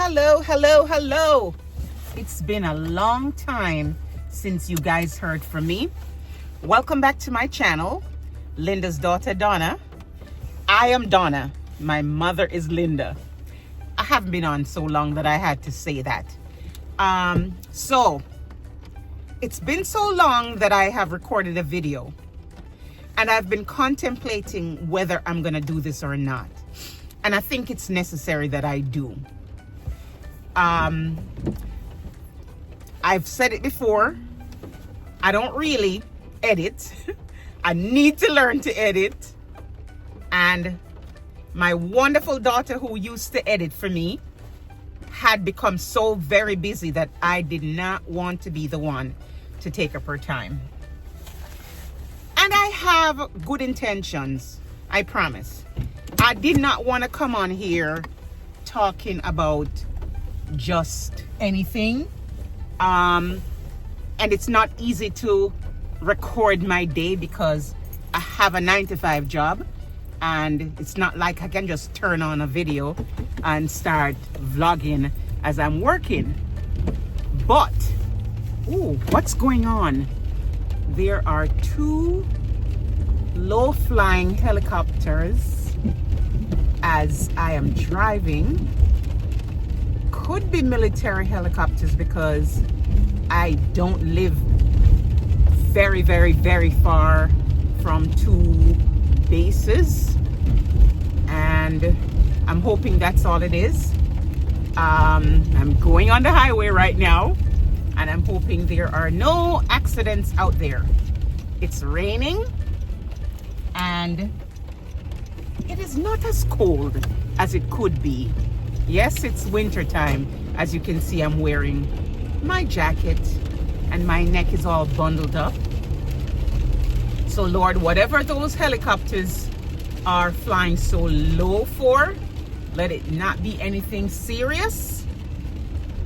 Hello, hello, hello. It's been a long time since you guys heard from me. Welcome back to my channel, Linda's daughter, Donna. I am Donna. My mother is Linda. I haven't been on so long that I had to say that. So it's been so long that I have recorded a video, and I've been contemplating whether I'm gonna do this or not. And I think it's necessary that I do. I've said it before, I don't really edit. I need to learn to edit. And my wonderful daughter, who used to edit for me, had become so very busy that I did not want to be the one to take up her time. And I have good intentions, I promise. I did not want to come on here talking about just anything. And it's not easy to record my day because I have a 9-to-5 job, and it's not like I can just turn on a video and start vlogging as I'm working. But, ooh, what's going on? There are two low-flying helicopters as I am driving. Could be military helicopters because I don't live very, very, very far from two bases, and I'm hoping that's all it is. I'm going on the highway right now, and I'm hoping there are no accidents out there. It's raining, and it is not as cold as it could be. Yes, it's winter time. As you can see, I'm wearing my jacket and my neck is all bundled up. So Lord, whatever those helicopters are flying so low for, let it not be anything serious.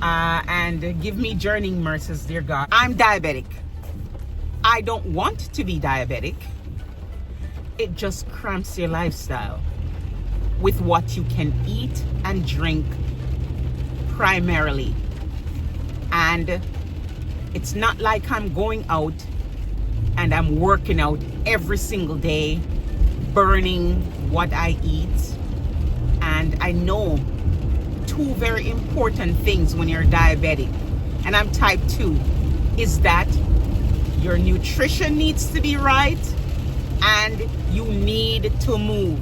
And give me journeying mercies, dear God. I'm diabetic. I don't want to be diabetic. It just cramps your lifestyle with what you can eat and drink primarily. And it's not like I'm going out and I'm working out every single day, burning what I eat. And I know two very important things when you're diabetic, and I'm type 2, is that your nutrition needs to be right and you need to move.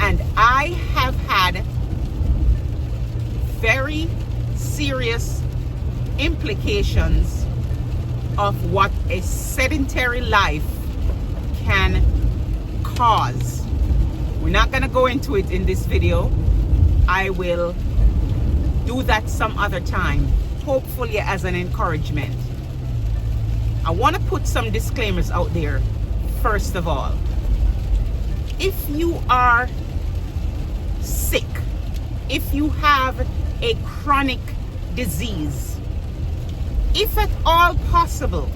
And I have had very serious implications of what a sedentary life can cause. We're not going to go into it in this video. I will do that some other time, hopefully as an encouragement. I want to put some disclaimers out there. First of all, if you are sick, if you have a chronic disease, if at all possible,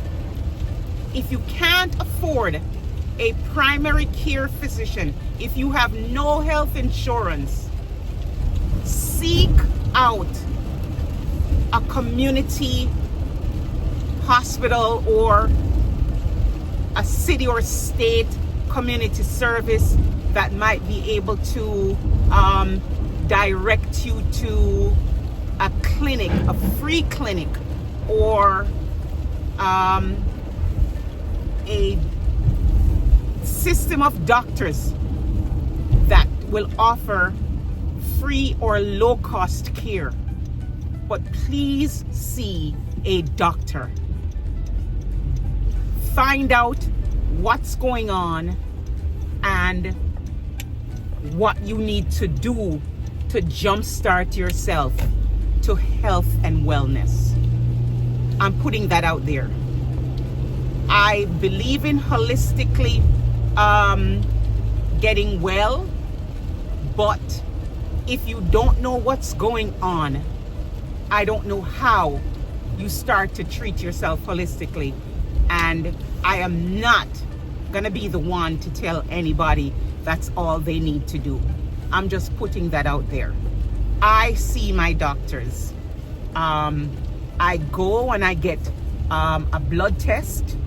if you can't afford a primary care physician, if you have no health insurance, seek out a community hospital or a city or state community service that might be able to direct you to a clinic, a free clinic, or a system of doctors that will offer free or low-cost care. But please see a doctor. Find out what's going on and what you need to do to jumpstart yourself to health and wellness. I'm putting that out there. I believe in holistically getting well, but if you don't know what's going on, I don't know how you start to treat yourself holistically. And I am not gonna be the one to tell anybody that's all they need to do. I'm just putting that out there. I see my doctors. I go and I get a blood test.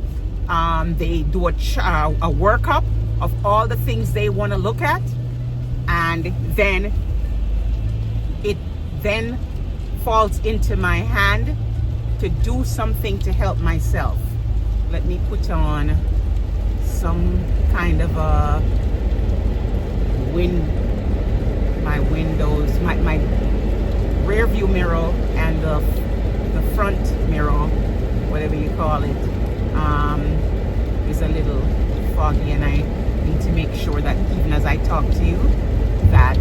They do a workup of all the things they want to look at, and then it then falls into my hand to do something to help myself. Let me put on some kind of a my windows, my rear view mirror and the front mirror, whatever you call it, is a little foggy, and I need to make sure that even as I talk to you that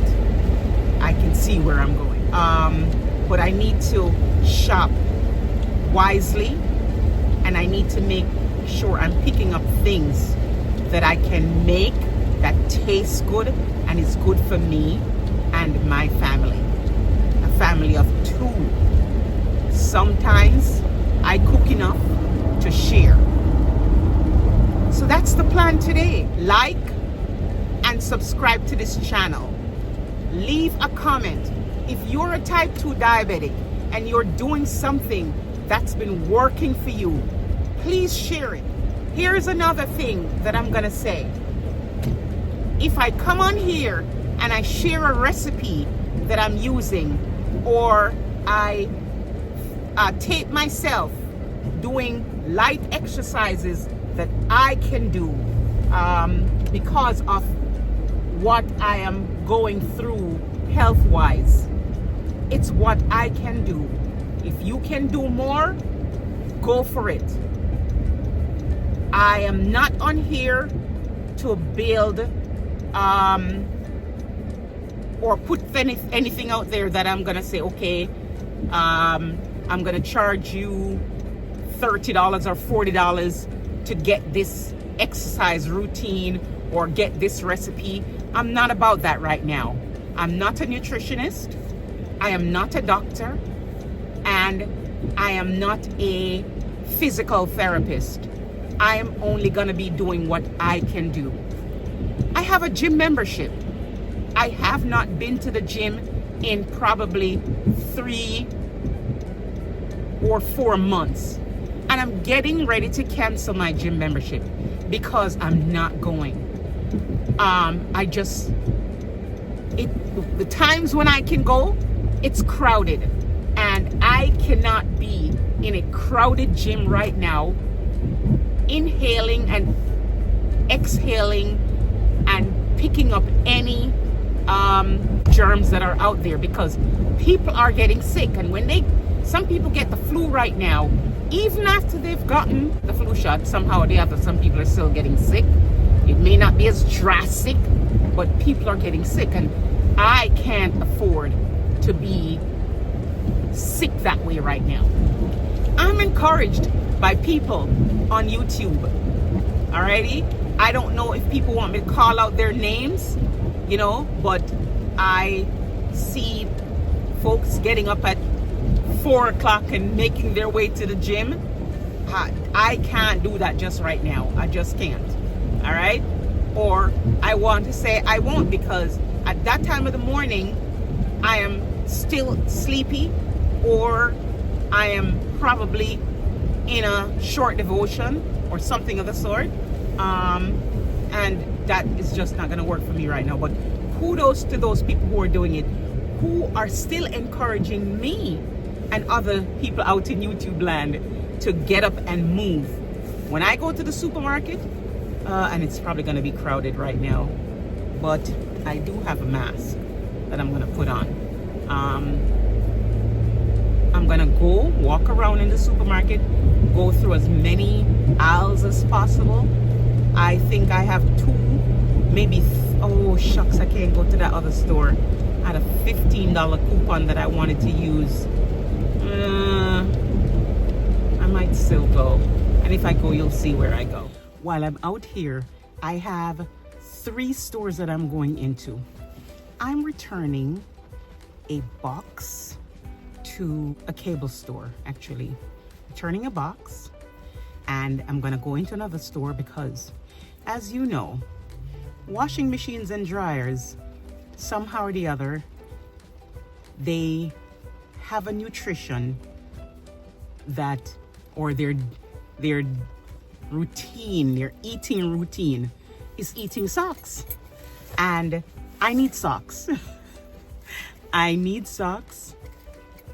I can see where I'm going. But I need to shop wisely, and I need to make sure I'm picking up things that I can make that taste good and is good for me and my family. A family of 2. Sometimes I cook enough to share. So that's the plan today. Like and subscribe to this channel. Leave a comment. If you're a type 2 diabetic and you're doing something that's been working for you, please share it. Here's another thing that I'm gonna say. If I come on here and I share a recipe that I'm using, or I tape myself doing light exercises that I can do because of what I am going through health-wise, it's what I can do. If you can do more, go for it. I am not on here to build or put anything out there that I'm gonna say, okay, I'm gonna charge you $30 or $40 to get this exercise routine or get this recipe. I'm not about that right now. I'm not a nutritionist, I am not a doctor, and I am not a physical therapist. I am only gonna be doing what I can do. I have a gym membership. I have not been to the gym in probably 3 or 4 months. And I'm getting ready to cancel my gym membership because I'm not going. The times when I can go, it's crowded. And I cannot be in a crowded gym right now, inhaling and exhaling and picking up any germs that are out there, because people are getting sick. And when some people get the flu right now, even after they've gotten the flu shot, somehow or the other, some people are still getting sick. It may not be as drastic, but people are getting sick, and I can't afford to be sick that way right now. I'm encouraged by people on YouTube. Alrighty? I don't know if people want me to call out their names, but I see folks getting up at 4 o'clock and making their way to the gym. I can't do that just right now. I just can't. All right? Or I want to say I won't, because at that time of the morning, I am still sleepy, or I am probably in a short devotion or something of the sort. And that is just not going to work for me right now. But kudos to those people who are doing it, who are still encouraging me and other people out in YouTube land to get up and move. When I go to the supermarket, and it's probably going to be crowded right now, but I do have a mask that I'm going to put on. I'm going to go walk around in the supermarket, go through as many aisles as possible. I think I have 2, maybe, oh shucks, I can't go to that other store. I had a $15 coupon that I wanted to use. I might still go. And if I go, you'll see where I go. While I'm out here, I have 3 stores that I'm going into. I'm returning a box to a cable store, actually. Returning a box, and I'm gonna go into another store because, as you know, washing machines and dryers, somehow or the other, they have a nutrition that, or their routine, their eating routine is eating socks. And I need socks. I need socks,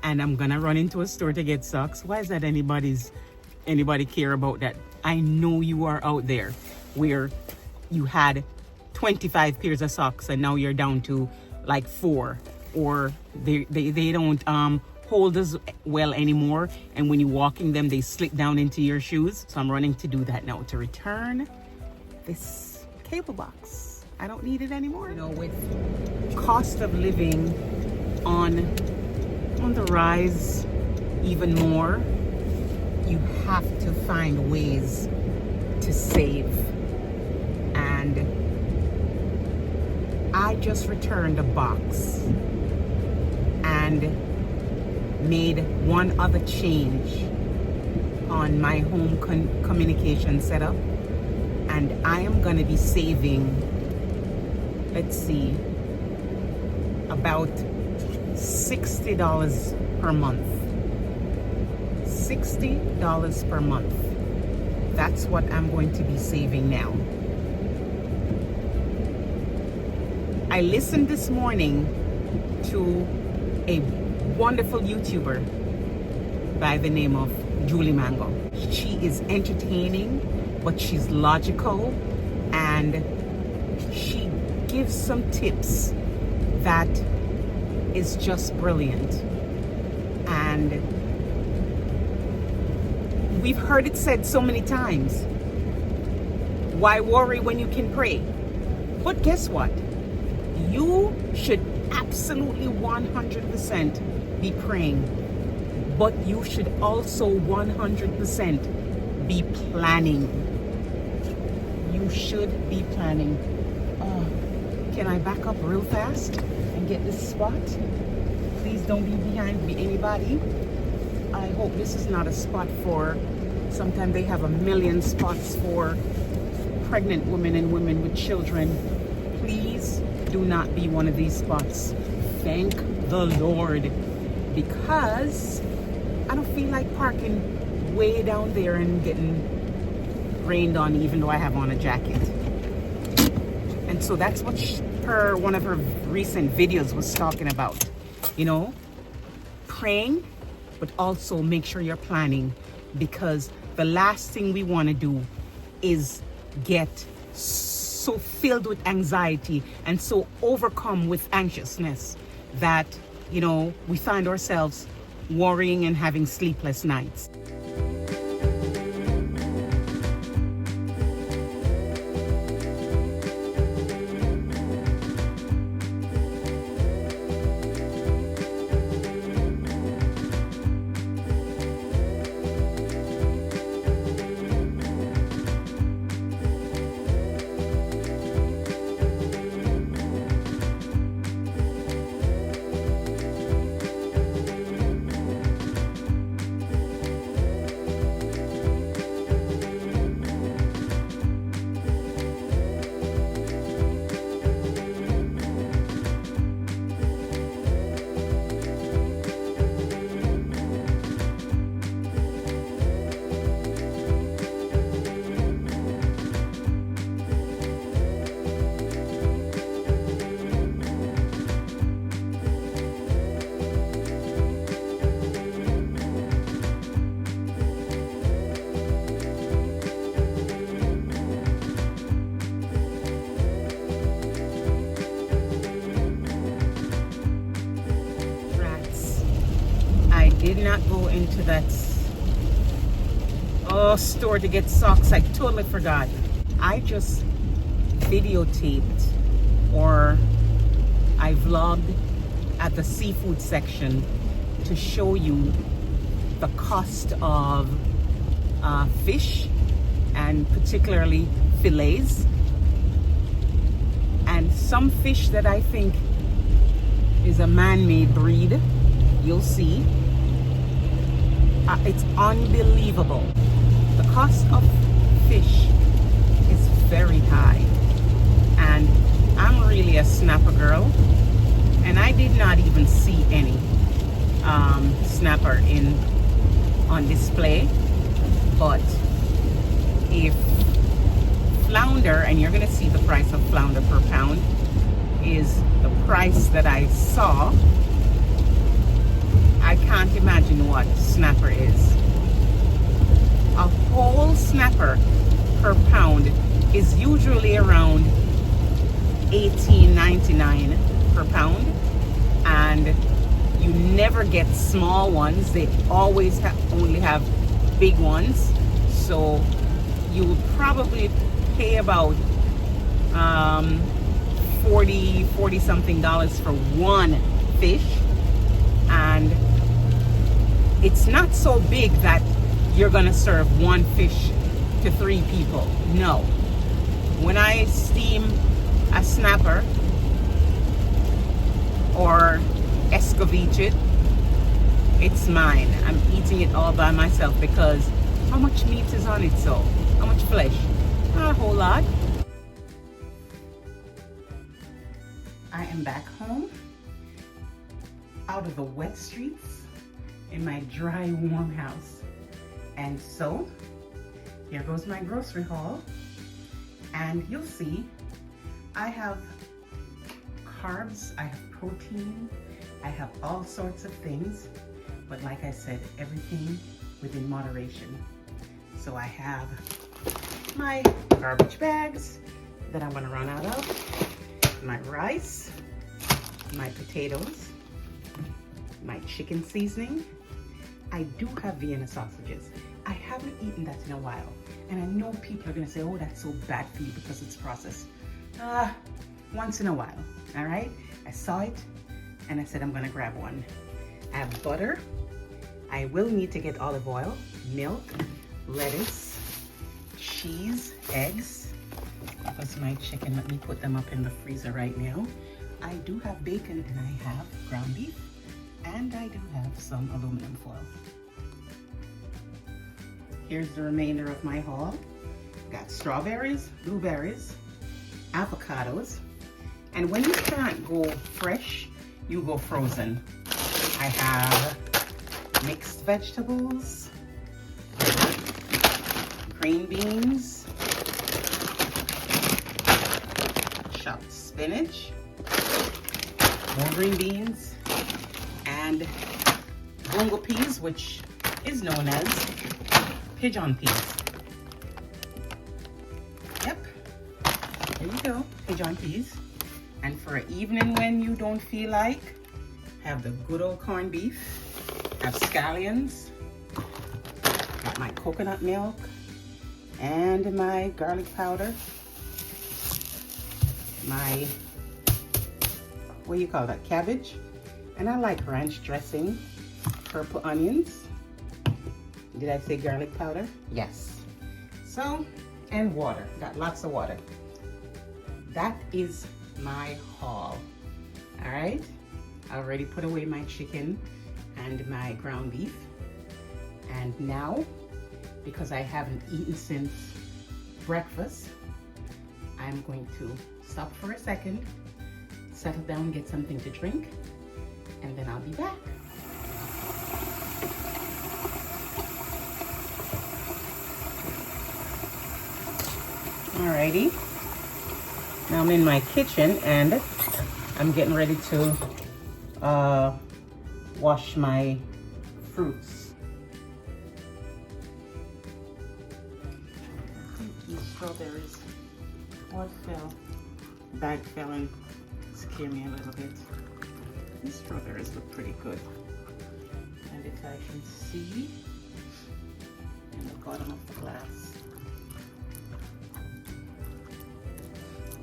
and I'm gonna run into a store to get socks. Why is that anybody care about that? I know you are out there where you had 25 pairs of socks and now you're down to like 4, or they don't hold as well anymore, and when you're walking them they slip down into your shoes. So I'm running to do that now, to return this cable box. I don't need it anymore. You know, with cost of living on the rise even more, you have to find ways to save. And I just returned a box and made one other change on my home communication setup, and I am going to be saving, let's see, about $60 per month. $60 per month. That's what I'm going to be saving now. I listened this morning to a wonderful YouTuber by the name of Julie Mango. She is entertaining, but she's logical, and she gives some tips that is just brilliant. And we've heard it said so many times, why worry when you can pray? But guess what? You should absolutely 100% be praying, but you should also 100% be planning. You should be planning. Can I back up real fast and get this spot? Please don't be behind me, anybody. I hope this is not a spot for, sometimes they have a million spots for pregnant women and women with children. Please do not be one of these spots. Thank the Lord, because I don't feel like parking way down there and getting rained on, even though I have on a jacket. And so that's what one of her recent videos was talking about, you know, praying, but also make sure you're planning, because the last thing we want to do is get so filled with anxiety and so overcome with anxiousness that, you know, we find ourselves worrying and having sleepless nights. Did not go into that store to get socks. I totally forgot. I just videotaped, or I vlogged at the seafood section to show you the cost of fish, and particularly fillets, and some fish that I think is a man-made breed. You'll see. It's unbelievable. The cost of fish is very high, and I'm really a snapper girl, and I did not even see any snapper on display. But if flounder, and you're going to see the price of flounder per pound, is the price that I saw, I can't imagine what snapper is. A whole snapper per pound is usually around $18.99 per pound, and you never get small ones. They always only have big ones, so you would probably pay about 40 something dollars for one fish, and it's not so big that you're gonna serve one fish to 3 people. No. When I steam a snapper or escovitch it, it's mine. I'm eating it all by myself, because how much meat is on it? So how much flesh? Not a whole lot. I am back home, out of the wet streets, in my dry, warm house. And so here goes my grocery haul, and you'll see I have carbs, I have protein, I have all sorts of things, but like I said, everything within moderation. So I have my garbage bags that I'm gonna run out of, my rice, my potatoes, my chicken seasoning. I do have Vienna sausages. I haven't eaten that in a while, and I know people are gonna say, oh, that's so bad for you because it's processed. Once in a while, all right? I saw it and I said I'm gonna grab one. I have butter. I will need to get olive oil, milk, lettuce, cheese, eggs. That was my chicken. Let me put them up in the freezer right now. I do have bacon, and I have ground beef, and I do have some aluminum foil. Here's the remainder of my haul. Got strawberries, blueberries, avocados, and when you can't go fresh, you go frozen. I have mixed vegetables, green beans, chopped spinach, more green beans, and bungo peas, which is known as pigeon peas. Yep, there you go, pigeon peas. And for an evening when you don't feel like, have the good old corned beef, have scallions, got my coconut milk, and my garlic powder, my, what do you call that, cabbage, and I like ranch dressing, purple onions. Did I say garlic powder? Yes. So, and water, got lots of water. That is my haul. All right, I already put away my chicken and my ground beef, and now, because I haven't eaten since breakfast, I'm going to stop for a second, settle down, get something to drink, and then I'll be back. Alrighty, now I'm in my kitchen and I'm getting ready to wash my fruits. These strawberries, what fell? Bag fell and scared me a little bit. These strawberries look pretty good. And if I can see in the bottom of the glass.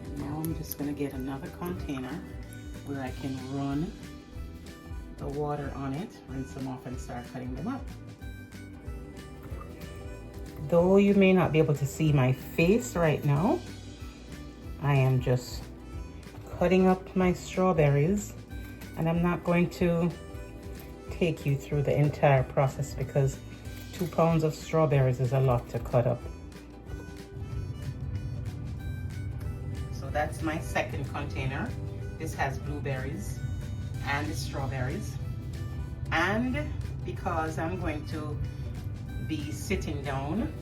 And now I'm just gonna get another container where I can run the water on it, rinse them off and start cutting them up. Though you may not be able to see my face right now, I am just cutting up my strawberries, and I'm not going to take you through the entire process because 2 pounds of strawberries is a lot to cut up. So that's my second container. This has blueberries and the strawberries. And because I'm going to be sitting down,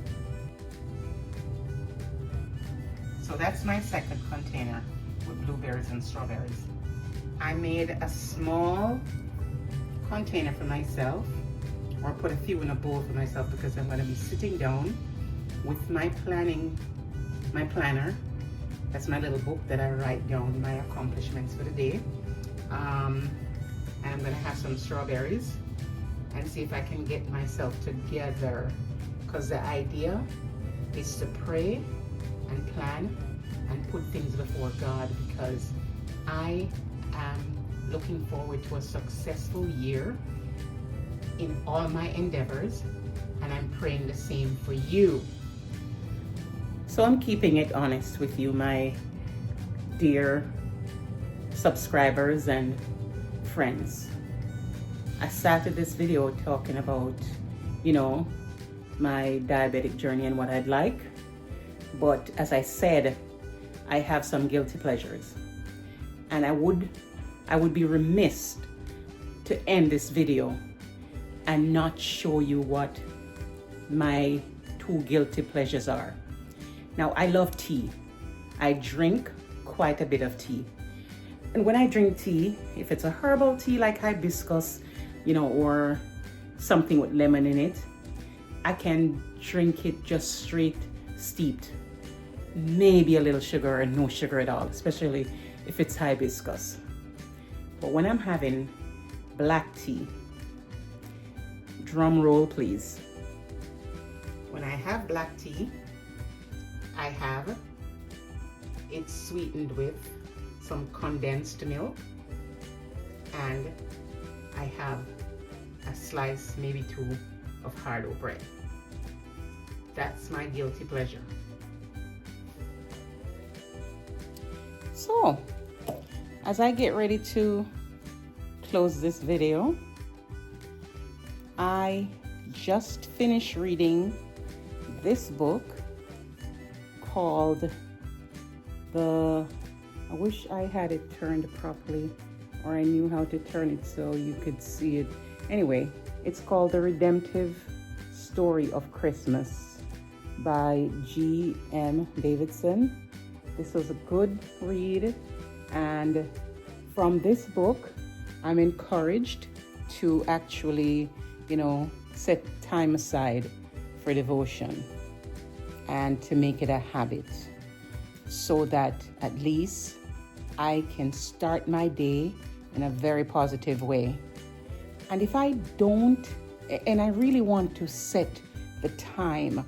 so that's my second container with blueberries and strawberries. I made a small container for myself, or put a few in a bowl for myself, because I'm going to be sitting down with my planner. That's my little book that I write down my accomplishments for the day. And I'm going to have some strawberries and see if I can get myself together, because the idea is to pray and plan and put things before God, because I am looking forward to a successful year in all my endeavors, and I'm praying the same for you. So I'm keeping it honest with you, my dear subscribers and friends. I started this video talking about, you know, my diabetic journey and what I'd like. But as I said, I have some guilty pleasures. And I would be remiss to end this video and not show you what my two guilty pleasures are. Now, I love tea. I drink quite a bit of tea. And when I drink tea, if it's a herbal tea like hibiscus, you know, or something with lemon in it, I can drink it just straight steeped. Maybe a little sugar or no sugar at all, especially if it's hibiscus. But when I'm having black tea, drum roll please. When I have black tea, I have it sweetened with some condensed milk, and I have a slice, maybe two, of hard bread. That's my guilty pleasure. So, as I get ready to close this video, I just finished reading this book called I wish I had it turned properly, or I knew how to turn it so you could see it. Anyway, it's called The Redemptive Story of Christmas by G.M. Davidson. This was a good read, and from this book, I'm encouraged to actually, you know, set time aside for devotion and to make it a habit, so that at least I can start my day in a very positive way. And if I don't, and I really want to set the time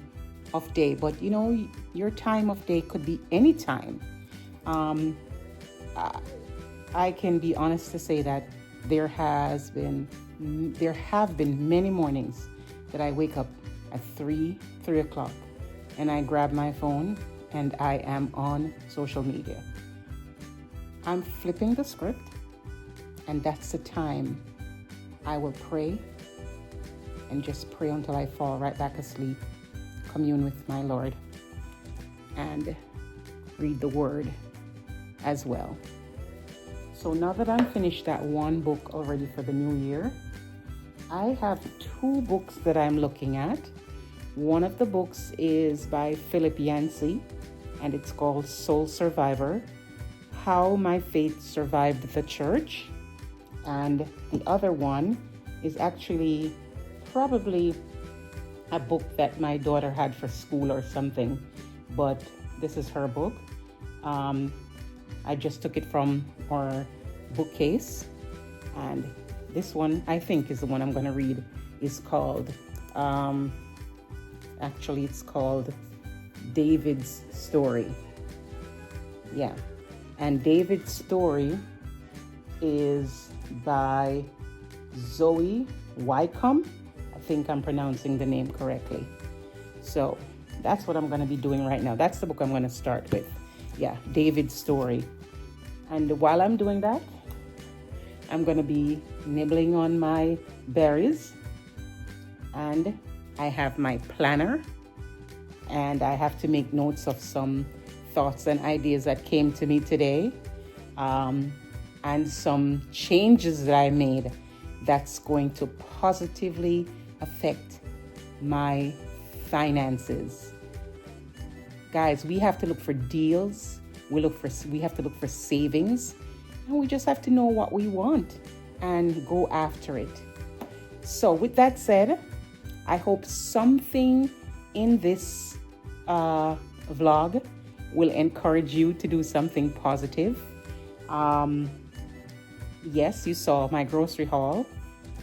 of day, but you know, your time of day could be any time. I can be honest to say that there have been many mornings that I wake up at 3 o'clock and I grab my phone and I am on social media. I'm flipping the script, and that's the time I will pray and just pray until I fall right back asleep, commune with my Lord, and read the word as well. So now that I'm finished that one book already for the new year, I have two books that I'm looking at. One of the books is by Philip Yancey, and it's called Soul Survivor: How My Faith Survived the Church. And the other one is actually probably a book that my daughter had for school or something, but this is her book. I just took it from our bookcase, and this one I think is the one I'm going to read. Is called actually it's called David's Story. Yeah, and David's Story is by Zoe Wycombe. I think I'm pronouncing the name correctly. So that's what I'm going to be doing right now. That's the book I'm going to start with. Yeah, David's Story. And while I'm doing that, I'm going to be nibbling on my berries. And I have my planner. And I have to make notes of some thoughts and ideas that came to me today. and some changes that I made that's going to positively affect my finances. Guys, we have to look for deals. We have to look for savings, and we just have to know what we want and go after it. So with that said, I hope something in this vlog will encourage you to do something positive. Yes, you saw my grocery haul,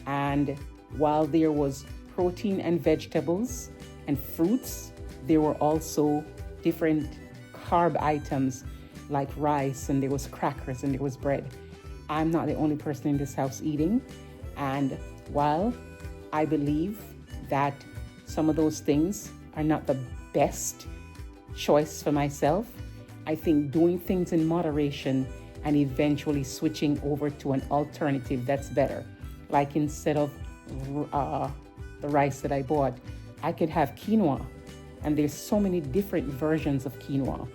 and while there was protein and vegetables and fruits, there were also different carb items like rice, and there was crackers, and there was bread. I'm not the only person in this house eating, and while I believe that some of those things are not the best choice for myself, I think doing things in moderation and eventually switching over to an alternative that's better. Like instead of the rice that I bought, I could have quinoa, and there's so many different versions of quinoa.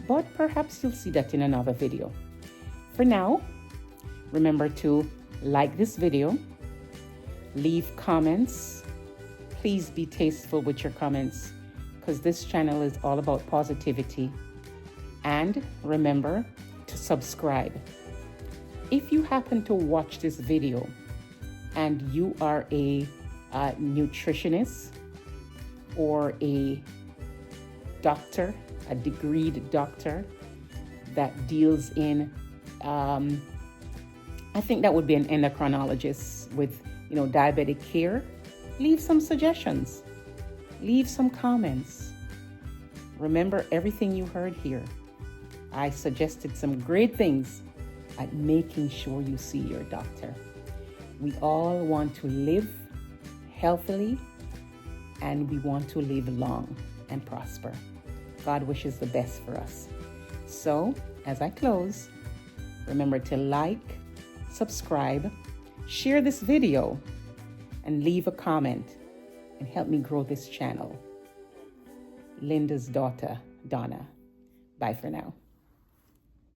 But perhaps you'll see that in another video. For now, remember to like this video, leave comments. Please be tasteful with your comments, because this channel is all about positivity. And remember to subscribe. If you happen to watch this video and you are a nutritionist or a doctor, a degreed doctor that deals in, I think that would be an endocrinologist with, diabetic care, leave some suggestions, leave some comments. Remember everything you heard here. I suggested some great things at making sure you see your doctor. We all want to live healthily, and we want to live long and prosper. God wishes the best for us. So, as I close, remember to like, subscribe, share this video, and leave a comment and help me grow this channel. Linda's daughter, Donna. Bye for now.